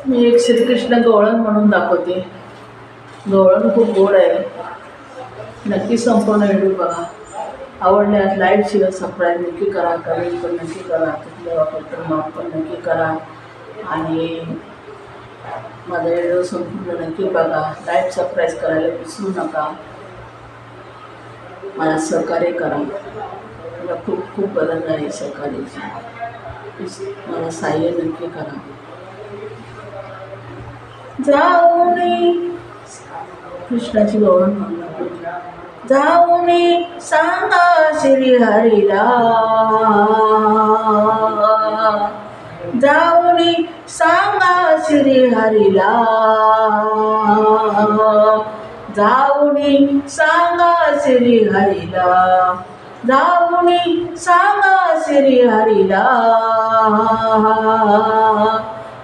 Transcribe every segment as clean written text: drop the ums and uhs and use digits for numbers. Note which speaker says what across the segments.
Speaker 1: मी एक श्रीकृष्ण गवळण म्हणून दाखवते. गवळण खूप गोड आहे. नक्की संपूर्ण व्हिडिओ बघा. आवडल्यास लाईक शेअर सबस्क्राईब नक्की करा. कमेंट पण नक्की करा. कुठल्या वापरतो माफ पण नक्की करा. आणि माझा व्हिडिओ संपूर्ण नक्की बघा. लाईक सबस्क्राईब करायला विसरू नका. मला सहकार्य करा. मला खूप खूप गरज आहे सहकार्याची. मला सहाय्य नक्की करा. जाऊनी कृष्णाची गवळण म्हणला. जाऊनी सांगा श्री हरीला. जाऊनी सांगा श्री हरीला. जाऊनी सांगा श्री हरीला. जाऊनी सांगा श्री हरीला.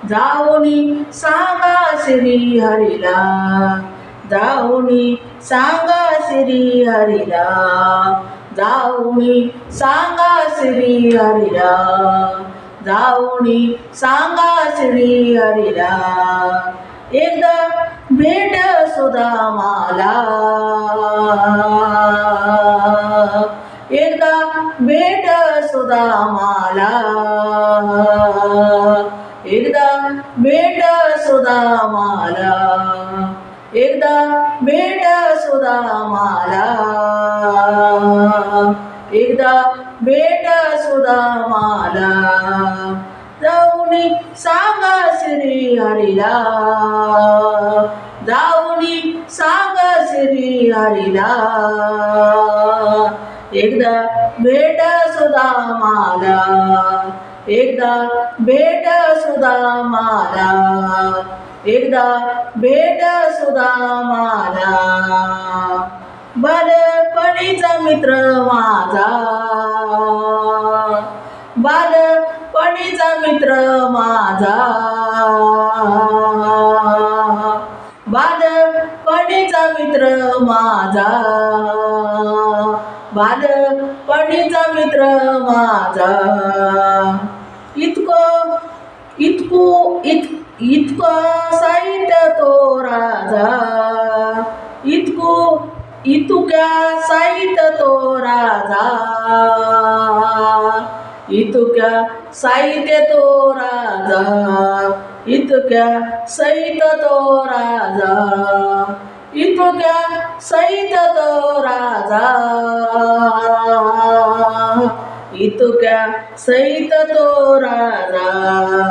Speaker 1: जाऊनी सांगा श्री हरीला. जाऊनी सांगा श्री हरीला. जाऊनी सांगा श्री हरीला. जाऊनी सांगा श्री हरीला. एकदा भेट सुदामाला. एकदा भेट सुदामाला. एकदा भेट सुदामाला. एकदा भेट सुदामाला. एकदा भेट सुदामाला. जाऊनी सांगा श्री हरीला. जाऊनी सांगा श्री हरीला. एकदा भेट सुदामाला. एकदा भेट सुदामाला. एकदा भेट सुदामाला. बालपणीचा मित्र माझा. बालपणीचा मित्र माझा. बालपणीचा मित्र माझा. बालपणीचा मित्र माझा. इतकं साहित्य तो राजा. इतक्या साहित्य तो राजा. इतक्या साहित्य तो राजा. इतक्या सहित तो राजा. इतक्या सहित तो राजा. इतक्या सहित तो राजा.